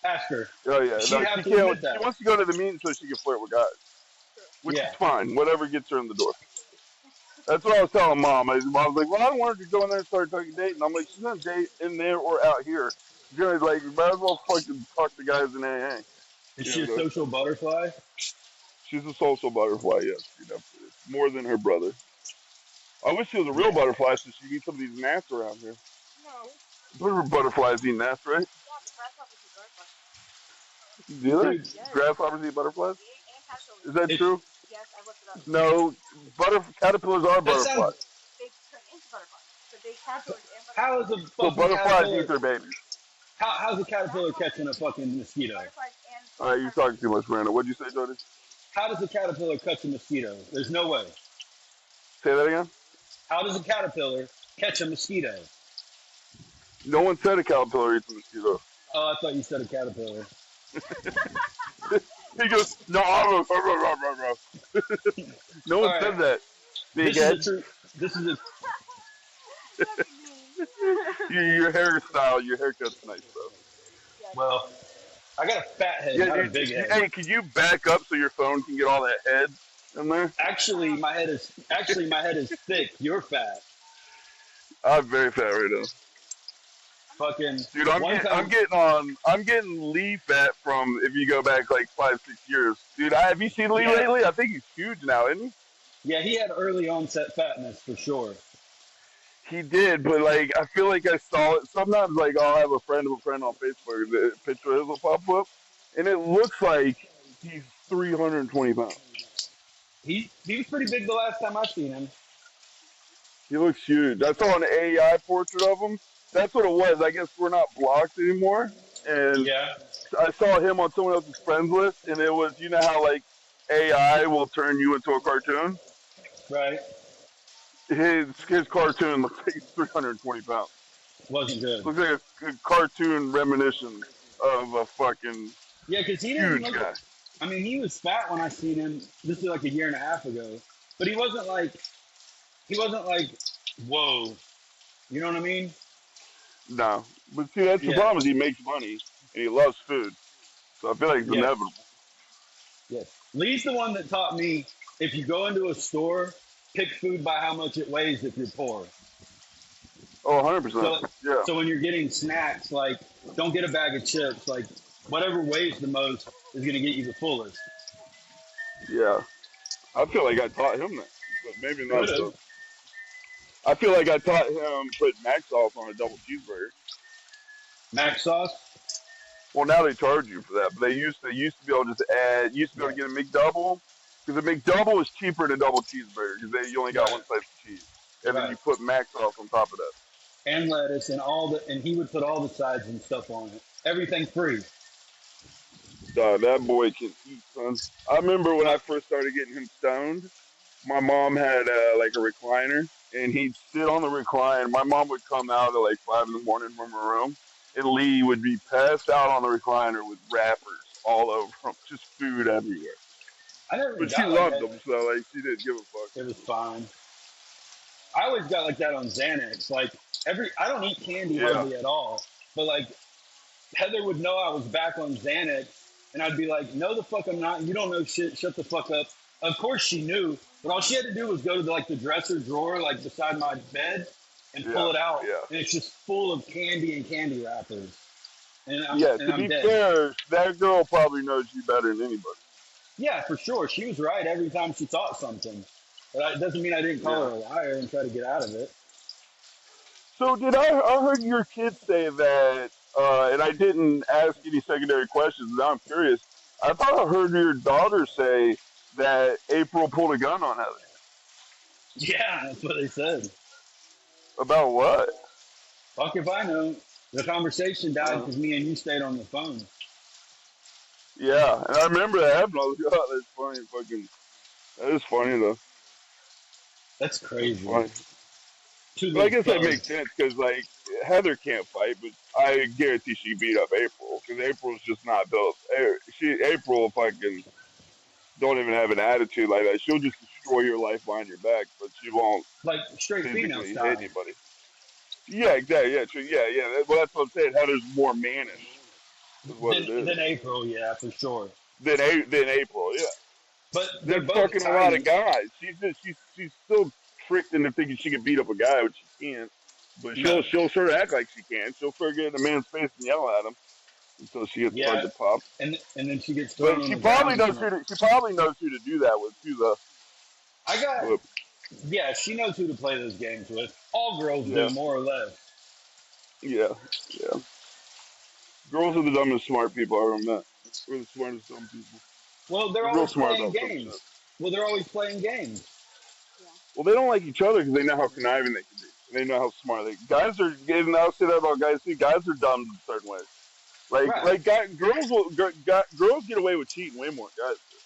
Ask her. oh yeah. She'd No, have she to admit can't. She that. wants to go to the meeting so she can flirt with guys, which Yeah. is fine. Whatever gets her in the door. That's what I was telling mom. I was like, well, I wanted to go in there and start talking dating. I'm like, she's gonna date in there or out here. She's gonna like, might as well fucking talk to guys in AA. Is You she a know, social butterfly? she's a social butterfly. Yes, she definitely is. More than her brother. I wish she was a real Yeah. butterfly so she could eat some of these gnats around here. No. But butterflies eat gnats, right? Yeah, the grasshoppers eat butterflies. Do they? Dude, Yes. Grasshoppers eat butterflies? They and caterpillars. Is that it, true? Yes, I looked it up. No, caterpillars are that sounds. butterflies. They turn into butterflies. So they caterpillars and How butterflies. is a So fucking butterflies eat caterpillar? their babies. How's a caterpillar catching a fucking mosquito? Butterflies and All right, you're talking too much, Miranda. What'd you say, Jody? How does a caterpillar catch a mosquito? There's no way. Say that again? How does a caterpillar catch a mosquito? No one said a caterpillar eats a mosquito. Oh, I thought you said a caterpillar. He goes, no, rah, rah, rah, rah, rah. No All one right. said that. Big This is head. a true. This is a. That's mean. Your hairstyle, your haircut's nice though. Yeah, Well, I got a fat head, Yeah, not a dude. big head. Hey, can you back up so your phone can get all that head in there? Actually, my head is thick. You're fat. I'm very fat right now. Fucking. Dude, one time, I'm getting Lee fat from if you go back like 5-6 years. Dude, have you seen Lee Yeah. lately? I think he's huge now, isn't he? Yeah, he had early onset fatness for sure. He did, but like I feel like I saw it. Sometimes like I'll have a friend of a friend on Facebook, the picture of his will pop up, and it looks like he's 320 pounds. He was pretty big the last time I seen him. He looks huge. I saw an AI portrait of him. That's what it was. I guess we're not blocked anymore, and Yeah. I saw him on someone else's friends list, and it was, you know how like AI will turn you into a cartoon. Right. His cartoon looks like he's 320 pounds. Wasn't good. Looks like a cartoon reminiscence of a fucking Yeah, because he didn't huge look. guy. I mean, he was fat when I seen him. This is like a year and a half ago, but he wasn't like. Whoa. You know what I mean? No, but see, that's the Yeah. problem is he makes money and he loves food, so I feel like it's Yeah. inevitable. Yes. Lee's the one that taught me if you go into a store, pick food by how much it weighs if you're poor. Oh, 100%. So, Yeah. so when you're getting snacks, like, don't get a bag of chips. Like, whatever weighs the most is going to get you the fullest. Yeah. I feel like I taught him that, but maybe not. Could've. So. I feel like I taught him put mac sauce on a double cheeseburger. Mac sauce? Well, now they charge you for that, but they used to be able to just add. You used to be able to get a McDouble because a McDouble is cheaper than a double cheeseburger because you only got one slice of cheese, and then Right. you put mac sauce on top of that. And lettuce and and he would put all the sides and stuff on it. Everything free. Dog, that boy can eat, son. I remember when I first started getting him stoned. My mom had like a recliner, and he'd sit on the recliner. My mom would come out at like 5 in the morning from her room, and Lee would be passed out on the recliner with wrappers all over him, just food everywhere. I never But she got like loved that. him, so like she didn't give a fuck. It was fine. I always got like that on Xanax. Like I don't eat candy Yeah. hardly at all. But like Heather would know I was back on Xanax, and I'd be like, "No, the fuck I'm not. You don't know shit. Shut the fuck up." Of course she knew, but all she had to do was go to the dresser drawer like beside my bed and pull it out, Yeah. and it's just full of candy and candy wrappers. And I'm, Yeah, and to I'm be dead. fair, that girl probably knows you better than anybody. Yeah, for sure. She was right every time she thought something. But it doesn't mean I didn't call her a liar and try to get out of it. So I heard your kid say that, and I didn't ask any secondary questions. Now I'm curious. I thought I heard your daughter say that April pulled a gun on Heather. Yeah, that's what they said. About what? Fuck if I know. The conversation died because me and you stayed on the phone. Yeah, and I remember that happened. I was like, oh, that's funny. That is funny though. That's crazy. Funny. Two But I big guess that thugs. makes sense because like Heather can't fight, but I guarantee she beat up April because April's just not built. April fucking don't even have an attitude like that. She'll just destroy your life behind your back, but she won't Like straight female physically style. hit anybody. Yeah, exactly. Yeah, true. Yeah. Well, that's what I'm saying. Heather's more mannish. Is what it is. Than April, yeah, for sure. Than April, yeah. But they're They're both fucking a tiny. lot of guys. She's still tricked into thinking she can beat up a guy, which she can't. But she'll sort of act like she can. She'll sort of get in a man's face and yell at him until she gets Yeah. fucking popped. And then she gets thrown But on she the probably ground. knows who to do that with too, though. Yeah, she knows who to play those games with. All girls Yeah. do, more or less. Yeah. Girls are the dumbest smart people I ever met. We're the smartest dumb people. Well, they're They're real always smart playing about some games. shit. Well, they're always playing games. Well, they don't like each other because they know how conniving they can be. They know how smart they. Guys are. And I'll say that about guys too. Guys are dumb in certain ways. Right. Girls get away with cheating way more than guys do.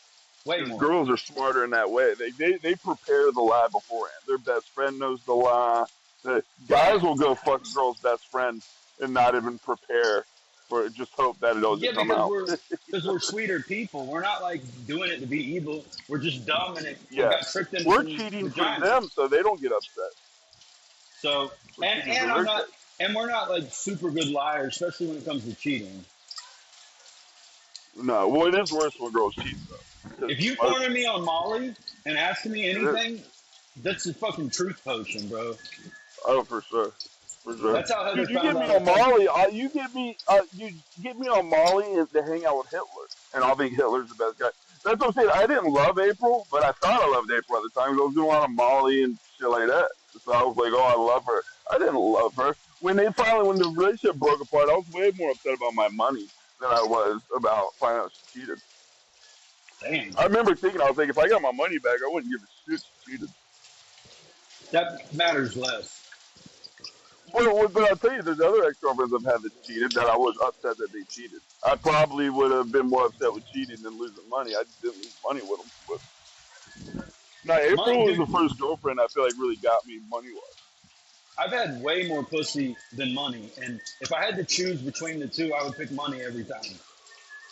Way Because more. girls are smarter in that way. They prepare the lie beforehand. Their best friend knows the lie. The guys Right. will go fuck a girl's best friend and not even prepare for it. Just hope that it Yeah, doesn't come because out. we're sweeter people. We're not like doing it to be evil. We're just dumb and we Yeah, got tricked into we're some cheating for vagina. them so they don't get upset. So We're cheating for and I'm their not sake. and we're not like super good liars, especially when it comes to cheating. No, well, it is worse when girls cheat though. Because If you most, corner me on Molly and ask me anything, that's a fucking truth potion, bro. oh, for sure, for sure. That's how Heather Dude, you found get me out I on fucked. Molly. You get me on Molly and to hang out with Hitler, and I'll think Hitler's the best guy. That's what I'm saying. I didn't love April, but I thought I loved April at the time. 'Cause I was doing a lot of Molly and shit like that. So I was like, oh, I love her. I didn't love her. When the relationship broke apart, I was way more upset about my money than I was about finding out she cheated. Damn, I remember thinking, I was like, if I got my money back, I wouldn't give a shit she cheated. that matters less. But I'll tell you, there's other ex-girlfriends I've had that cheated that I was upset that they cheated. I probably would have been more upset with cheating than losing money. I just didn't lose money with them. But now, April was Dude, the first girlfriend I feel like really got me money-wise. I've had way more pussy than money, and if I had to choose between the two, I would pick money every time.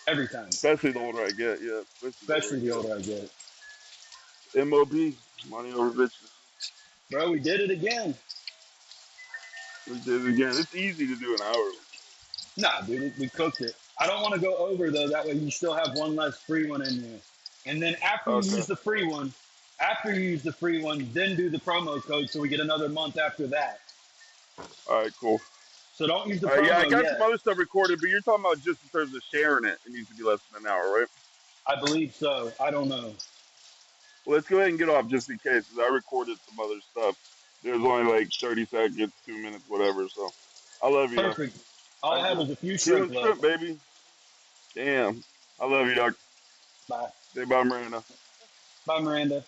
Every time, Especially the older I get, yeah. especially the older I get. MOB, money over bitches. Bro, we did it again. We did it again. It's easy to do an hour. Nah, dude, we cooked it. I don't want to go over though. That way you still have one less free one in you. And then after you Okay. use the free one, then do the promo code so we get another month after that. All right, cool. So don't use the All right, yeah, I promo got yet. some other stuff recorded, but you're talking about just in terms of sharing it. It needs to be less than an hour, right? I believe so. I don't know. Well, let's go ahead and get off just in case, because I recorded some other stuff. There's only like 30 seconds, 2 minutes, whatever. So I love you, dog. Perfect. All I had was a few Shrimp, shrimp shrimp, left. baby. Damn. I love you, dog. Bye. Say bye, Miranda. Bye, Miranda.